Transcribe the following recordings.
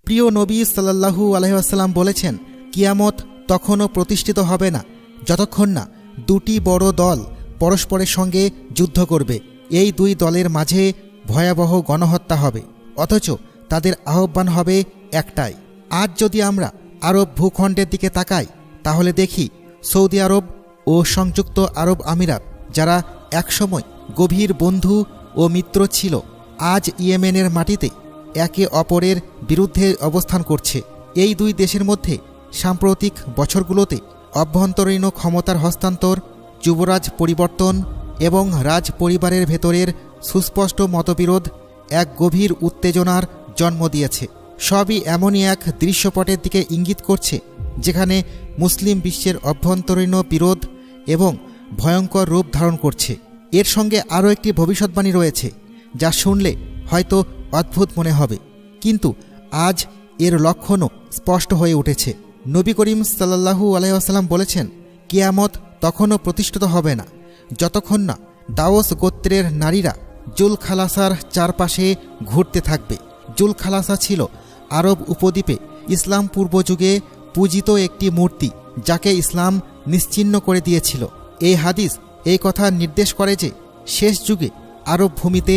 প্রিয় নবী সাল্লাল্লাহু আলাইহি ওয়াসাল্লাম বলেছেন, কিয়ামত তখনও প্রতিষ্ঠিত হবে না যতক্ষণ না দুটি বড় দল পরস্পরের সঙ্গে যুদ্ধ করবে। এই দুই দলের মাঝে ভয়াবহ গণহত্যা হবে, অথচ তাদের আহ্বান হবে একটাই। আজ যদি আমরা আরব ভূখণ্ডের দিকে তাকাই তাহলে দেখি সৌদি আরব ও সংযুক্ত আরব আমিরাত, যারা একসময় গভীর বন্ধু ও মিত্র ছিল, আজ ইয়েমেনের মাটিতে একে অপরের বিরুদ্ধে অবস্থান করছে। এই দুই দেশের মধ্যে সাম্প্রতিক বছরগুলোতে অভ্যন্তরীণ ক্ষমতার হস্তান্তর, যুবরাজ পরিবর্তন এবং রাজ পরিবারের ভেতরের সুস্পষ্ট মতবিরোধ এক গভীর উত্তেজনার জন্ম দিয়েছে। সবই এমনই এক দৃশ্যপটের দিকে ইঙ্গিত করছে যেখানে মুসলিম বিশ্বের অভ্যন্তরীণ বিরোধ এবং ভয়ঙ্কর রূপ ধারণ করছে। এর সঙ্গে আরও একটি ভবিষ্যৎবাণী রয়েছে যা শুনলে হয়তো অদ্ভুত মনে হবে, কিন্তু আজ এর লক্ষণও স্পষ্ট হয়ে উঠেছে। নবী করিম সাল্লাল্লাহু আলাইহি ওয়াসাল্লাম বলেছেন, কিয়ামত তখনও প্রতিষ্ঠিত হবে না যতক্ষণ না দাওস গোত্রের নারীরা জুলখালাসার চারপাশে ঘুরতে থাকবে। জুলখালাসা ছিল আরব উপদ্বীপে ইসলাম পূর্বযুগে পূজিত একটি মূর্তি, যাকে ইসলাম নিশ্চিহ্ন করে দিয়েছিল। এই হাদিস এই কথা নির্দেশ করে যে শেষ যুগে আরব ভূমিতে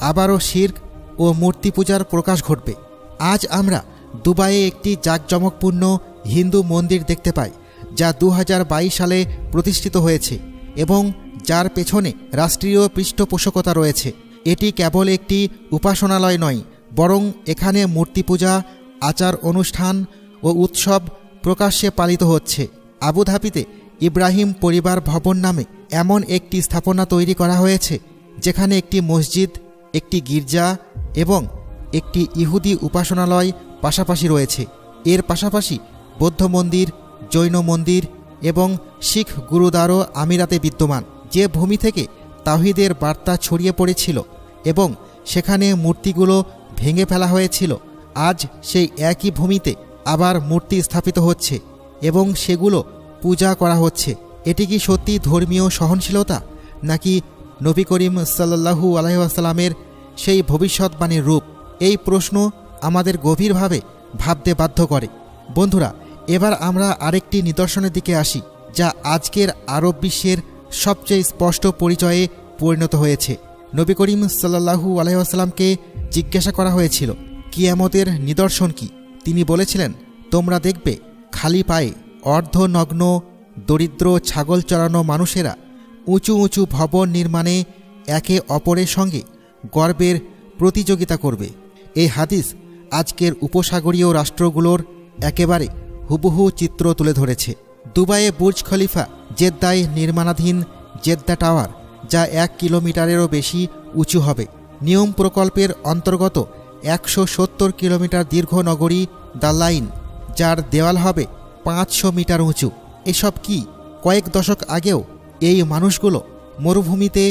আবারও শিরক ও মূর্তি পূজার প্রকাশ ঘটবে। আজ আমরা দুবাইয়ে একটি জাঁকজমকপূর্ণ হিন্দু মন্দির দেখতে পাই, যা 2022 সালে প্রতিষ্ঠিত হয়েছে এবং যার পেছনে রাষ্ট্রীয় পৃষ্ঠপোষকতা রয়েছে। এটি কেবল একটি উপাসনালয় নয়, বরং এখানে মূর্তি পূজা, আচার অনুষ্ঠান ও উৎসব প্রকাশ্যে পালিত হচ্ছে। আবুধাবিতে ইব্রাহিম পরিবার ভবন নামে এমন একটি স্থাপনা তৈরি করা হয়েছে যেখানে একটি মসজিদ, একটি গির্জা এবং একটি ইহুদি উপাসনালয় পাশাপাশি রয়েছে। এর পাশাপাশি বৌদ্ধ মন্দির, জৈন মন্দির এবং শিখ গুরুদ্বারও আমিরাতে বিদ্যমান। যে ভূমি থেকে তাওহীদের বার্তা ছড়িয়ে পড়েছিল এবং সেখানে মূর্তিগুলো ভেঙে ফেলা হয়েছিল, আজ সেই একই ভূমিতে আবার মূর্তি স্থাপিত হচ্ছে এবং সেগুলো পূজা করা হচ্ছে। এটি কি সত্যি ধর্মীয় সহনশীলতা, নাকি নবী করিম সাল্লাল্লাহু আলাইহি ওয়াসাল্লামের সেই ভবিষ্যৎবাণীর রূপ? এই প্রশ্ন আমাদের গভীরভাবে ভাবতে বাধ্য করে। বন্ধুরা, এবার আমরা আরেকটি নিদর্শনের দিকে আসি, যা আজকের আরব বিশ্বের সবচেয়ে স্পষ্ট পরিচয়ে পরিণত হয়েছে। নবী করিম সাল্লাল্লাহু আলাইহি ওয়াসাল্লামকে জিজ্ঞাসা করা হয়েছিল, কিয়ামতের নিদর্শন কি? তিনি বলেছিলেন, তোমরা দেখবে খালি পায়ে অর্ধনগ্ন দরিদ্র ছাগল চড়ানো মানুষেরা উঁচু উঁচু ভবন নির্মাণে একে অপরের সঙ্গে গর্বের প্রতিযোগিতা করবে। এই হাদিস আজকের উপসাগরীয় রাষ্ট্রগুলোর একেবারে হুবহু চিত্র তুলে ধরেছে। দুবাইয়ে বুর্জ খলিফা, জেদ্দায় নির্মাণাধীন জেদ্দা টাওয়ার, যা 1 কিলোমিটারেরও বেশি উঁচু হবে। নিয়ম প্রকল্পের অন্তর্গত 170 কিলোমিটার দীর্ঘ নগরী দ্য লাইন, যার দেওয়াল হবে 500 মিটার উঁচু। এসব কি? কয়েক দশক আগেও এই মানুষগুলো মরুভূমিতে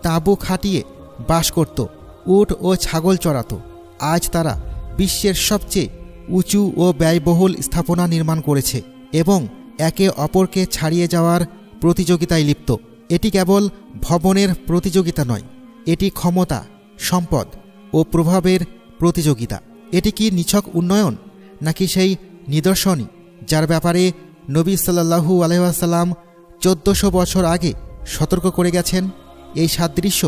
তাঁবু খাটিয়ে বাস করত, উট ও ছাগল চড়াত। আজ তারা বিশ্বের সবচেয়ে উঁচু ও ব্যয়বহুল স্থাপনা নির্মাণ করেছে এবং একে অপরকে ছাড়িয়ে যাওয়ার প্রতিযোগিতায় লিপ্ত। এটি কেবল ভবনের প্রতিযোগিতা নয়, এটি ক্ষমতা, সম্পদ ও প্রভাবের প্রতিযোগিতা। এটি কি নিছক উন্নয়ন, নাকি সেই নিদর্শনই যার ব্যাপারে নবী সাল্লাল্লাহু আলাইহি ওয়াসাল্লাম 1400 বছর আগে সতর্ক করে গেছেন? এই সাদৃশ্য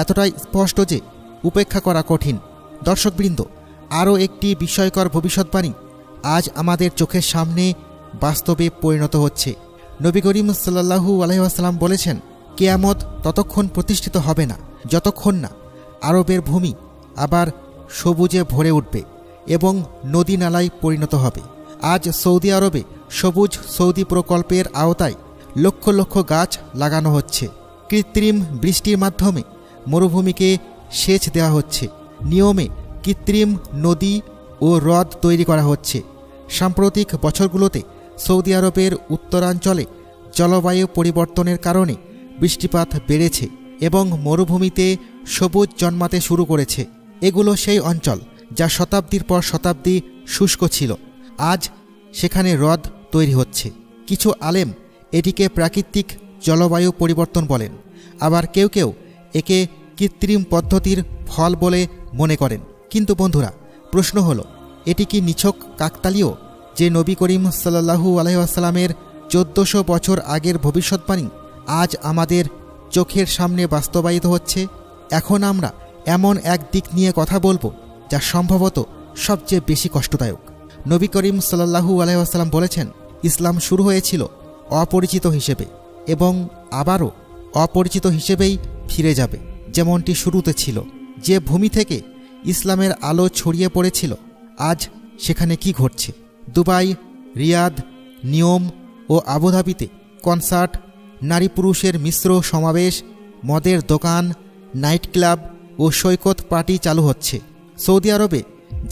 এতটাই স্পষ্ট যে উপেক্ষা করা কঠিন। দর্শকবৃন্দ, আরও একটি বিস্ময়কর ভবিষ্যৎবাণী আজ আমাদের চোখের সামনে বাস্তবে পরিণত হচ্ছে। নবী করিম সাল্লাল্লাহু আলাইহি ওয়াসাল্লাম বলেছেন, কিয়ামত ততক্ষণ প্রতিষ্ঠিত হবে না যতক্ষণ না আরবের ভূমি আবার সবুজে ভরে উঠবে এবং নদী নালায় পরিণত হবে। আজ সৌদি আরবে সবুজ সৌদি প্রকল্পের আওতায় লক্ষ লক্ষ গাছ লাগানো হচ্ছে। কৃত্রিম বৃষ্টির মাধ্যমে মরুভূমিকে সেচ দেওয়া হচ্ছে। নিয়মে কৃত্রিম নদী ও হ্রদ তৈরি করা হচ্ছে। সাম্প্রতিক বছরগুলোতে সৌদি আরবের উত্তরাঞ্চলে জলবায়ু পরিবর্তনের কারণে বৃষ্টিপাত বেড়েছে এবং মরুভূমিতে সবুজ জন্মাতে শুরু করেছে। এগুলো সেই অঞ্চল যা শতাব্দীর পর শতাব্দী শুষ্ক ছিল। আজ সেখানে হ্রদ তৈরি হচ্ছে। কিছু আলেম এটিকে প্রাকৃতিক জলবায়ু পরিবর্তন বলেন, আবার কেউ কেউ একে কৃত্রিম পদ্ধতির ফল বলে মনে করেন। কিন্তু বন্ধুরা, প্রশ্ন হলো, এটি কি নিছক কাকতালীয় যে নবী করিম সাল্লাল্লাহু আলাইহি ওয়াসাল্লামের 1400 বছর আগের ভবিষ্যৎবাণী আজ আমাদের চোখের সামনে বাস্তবায়িত হচ্ছে? এখন আমরা এমন এক দিক নিয়ে কথা বলবো যা সম্ভবত সবচেয়ে বেশি কষ্টদায়ক। নবী করিম সাল্লাল্লাহু আলাইহি ওয়াসাল্লাম বলেছেন, ইসলাম শুরু হয়েছিল অপরিচিত হিসেবে এবং আবারও অপরিচিত হিসেবেই ফিরে যাবে যেমনটি শুরুতে ছিল। যে ভূমি থেকে ইসলামের আলো ছড়িয়ে পড়েছিল, আজ সেখানে কি ঘটছে? দুবাই, রিয়াদ, নিয়ম ও আবুধাবিতে কনসার্ট, নারী পুরুষের মিশ্র সমাবেশ, মদের দোকান, নাইট ক্লাব ও সৈকত পার্টি চালু হচ্ছে। সৌদি আরবে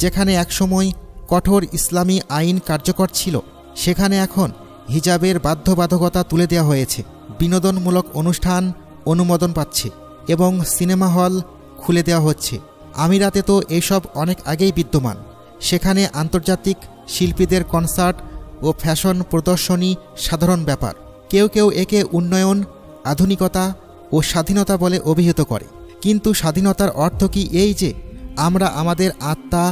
যেখানে একসময় কঠোর ইসলামী আইন কার্যকর ছিল, সেখানে এখন হিজাবের বাধ্যবাধকতা তুলে দেওয়া হয়েছে। বিনোদনমূলক অনুষ্ঠান অনুমোদন পাচ্ছে এবং সিনেমা হল খুলে দেওয়া হচ্ছে। আমিরাতে তো এসব অনেক আগেই বিদ্যমান। সেখানে আন্তর্জাতিক শিল্পীদের কনসার্ট ও ফ্যাশন প্রদর্শনী সাধারণ ব্যাপার। কেউ কেউ একে উন্নয়ন, আধুনিকতা ও স্বাধীনতা বলে অভিহিত করে। কিন্তু স্বাধীনতার অর্থ কি এই যে আমরা আমাদের আত্মা,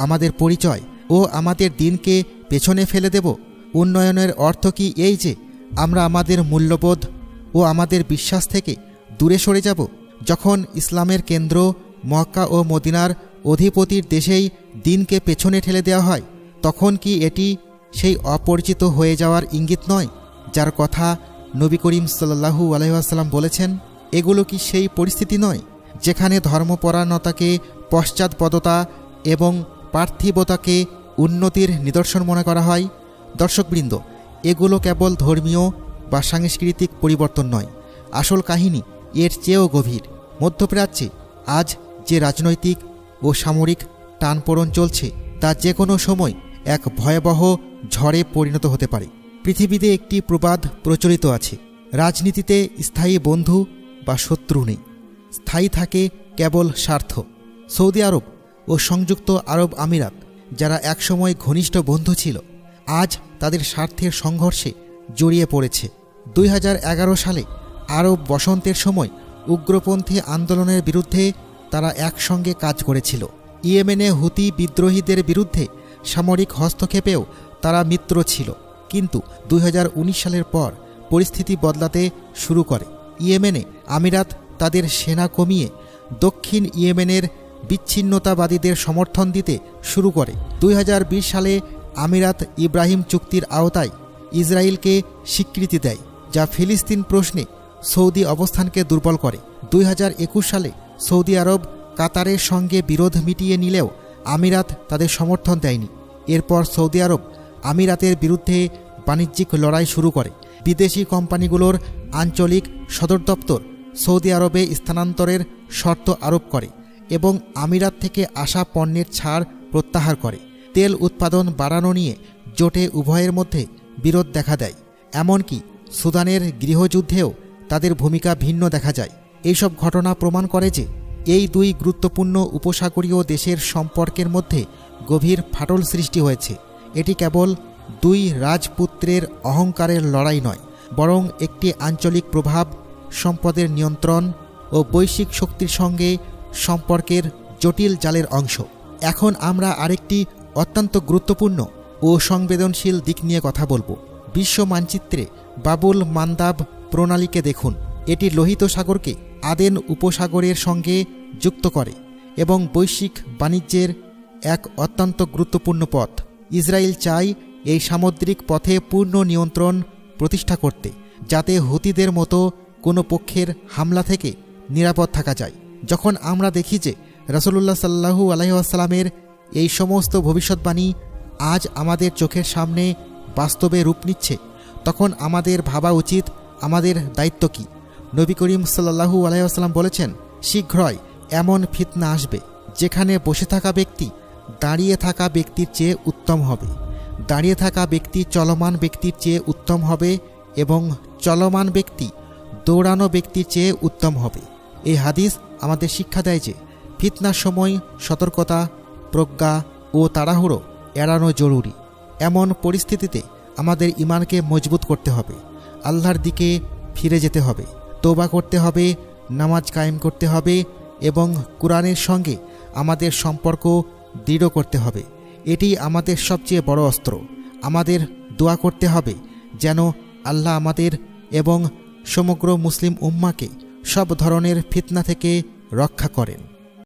আমাদের পরিচয় ও আমাদের দিনকে পেছনে ফেলে দেব? উন্নয়নের অর্থ কি এই যে আমরা আমাদের মূল্যবোধ ও আমাদের বিশ্বাস থেকে দূরে সরে যাব? যখন ইসলামের কেন্দ্র মক্কা ও মদিনার অধিপতির দেশেই দিনকে পেছনে ঠেলে দেওয়া হয়, তখন কি এটি সেই অপরিচিত হয়ে যাওয়ার ইঙ্গিত নয় যার কথা নবী করিম সাল্লাল্লাহু আলাইহি ওয়াসাল্লাম বলেছেন? এগুলো কি সেই পরিস্থিতি নয় যেখানে ধর্মপরায়ণতাকে পশ্চাৎপদতা এবং পার্থিবতাকে উন্নতির নিদর্শন মনে করা হয়? দর্শকবৃন্দ, এগুলো কেবল ধর্মীয় বা সাংস্কৃতিক পরিবর্তন নয়, আসল কাহিনী এর চেয়েও গভীর। মধ্যপ্রাচ্যে আজ যে রাজনৈতিক ও সামরিক টানপোড়েন চলছে, তা যে কোনো সময় এক ভয়াবহ ঝড়ে পরিণত হতে পারে। পৃথিবীতে একটি প্রবাদ প্রচলিত আছে, রাজনীতিতে স্থায়ী বন্ধু বা শত্রু নেই, স্থায়ী থাকে কেবল স্বার্থ। সৌদি আরব ও সংযুক্ত আরব আমিরাত, যারা একসময় ঘনিষ্ঠ বন্ধু ছিল, আজ তাদের স্বার্থের সংঘর্ষে জড়িয়ে পড়েছে। 2011 সালে আরব বসন্তের সময় উগ্রপন্থী আন্দোলনের বিরুদ্ধে তারা একসঙ্গে কাজ করেছিল। ইয়েমেনে হুতি বিদ্রোহীদের বিরুদ্ধে সামরিক হস্তক্ষেপেও তারা মিত্র ছিল। কিন্তু 2019 সালের পর পরিস্থিতি বদলাতে শুরু করে। ইয়েমেনে আমিরাত তাদের সেনা কমিয়ে দক্ষিণ ইয়েমেনের বিচ্ছিন্নতাবাদীদের সমর্থন দিতে শুরু করে। 2020 সালে আমিরাত ইব্রাহিম চুক্তির আওতায় ইসরায়েলকে স্বীকৃতি দেয়, যা ফিলিস্তিন প্রশ্নে সৌদি অবস্থানকে দুর্বল করে। 2021 সালে সৌদি আরব কাতারের সঙ্গে বিরোধ মিটিয়ে নিলেও আমিরাত তাদের সমর্থন দেয়নি। এরপর সৌদি আরব আমিরাতের বিরুদ্ধে বাণিজ্যিক লড়াই শুরু করে। বিদেশি কোম্পানিগুলোর আঞ্চলিক সদর দপ্তর সৌদি আরবে স্থানান্তরের শর্ত আরোপ করে এবং আমিরাত থেকে আসা পণ্যের ছাড় প্রত্যাহার করে। তেল উৎপাদন বাড়ানো নিয়ে জোটে উভয়ের মধ্যে বিরোধ দেখা দেয়। এমনকি সুদানের গৃহযুদ্ধেও তাদের ভূমিকা ভিন্ন দেখা যায়। এইসব ঘটনা প্রমাণ করে যে এই দুই গুরুত্বপূর্ণ উপসাগরীয় দেশের সম্পর্কের মধ্যে গভীর ফাটল সৃষ্টি হয়েছে। এটি কেবল দুই রাজপুত্রের অহংকারের লড়াই নয়, বরং একটি আঞ্চলিক প্রভাব, সম্পদের নিয়ন্ত্রণ ও বৈশ্বিক শক্তির সঙ্গে সম্পর্কের জটিল জালের অংশ। এখন আমরা আরেকটি অত্যন্ত গুরুত্বপূর্ণ ও সংবেদনশীল দিক নিয়ে কথা বলবো। বিশ্ব মানচিত্রে বাবুল মান্দাব প্রণালীকে দেখুন। এটি লোহিত সাগরকে আদেন উপসাগরের সঙ্গে যুক্ত করে এবং বৈশ্বিক বাণিজ্যের এক অত্যন্ত গুরুত্বপূর্ণ পথ। ইসরায়েল চায় এই সামুদ্রিক পথে পূর্ণ নিয়ন্ত্রণ প্রতিষ্ঠা করতে, যাতে হুতিদের মতো কোনো পক্ষের হামলা থেকে নিরাপদ থাকা যায়। যখন আমরা দেখি যে রাসূলুল্লাহ সাল্লাল্লাহু আলাইহি ওয়াসাল্লামের এই সমস্ত ভবিষ্যৎবাণী আজ আমাদের চোখের সামনে বাস্তবে রূপ নিচ্ছে, তখন আমাদের ভাবা উচিত আমাদের দায়িত্ব কী। নবী করিম সাল্লাল্লাহু আলাইহি ওয়াসাল্লাম বলেছেন, শীঘ্রই এমন ফিতনা আসবে যেখানে বসে থাকা ব্যক্তি দাঁড়িয়ে থাকা ব্যক্তির চেয়ে উত্তম হবে, দাঁড়িয়ে থাকা ব্যক্তি চলমান ব্যক্তির চেয়ে উত্তম হবে এবং চলমান ব্যক্তি দৌড়ানো ব্যক্তির চেয়ে উত্তম হবে। এই হাদিস আমাদের শিক্ষা দেয় যে ফিতনার সময় সতর্কতা, প্রজ্ঞা ও তাড়াহুড়ো এড়ানো জরুরি। এমন পরিস্থিতিতে আমাদের ঈমানকে মজবুত করতে হবে, আল্লাহর দিকে ফিরে যেতে হবে, তওবা করতে হবে, নামাজ কায়েম করতে হবে এবং কোরআনের সঙ্গে আমাদের সম্পর্ক দৃঢ় করতে হবে। এটি আমাদের সবচেয়ে বড় অস্ত্র। আমাদের দোয়া করতে হবে যেন আল্লাহ আমাদের এবং সমগ্র মুসলিম উম্মাকে সব ধরনের ফিতনা থেকে রক্ষা করেন।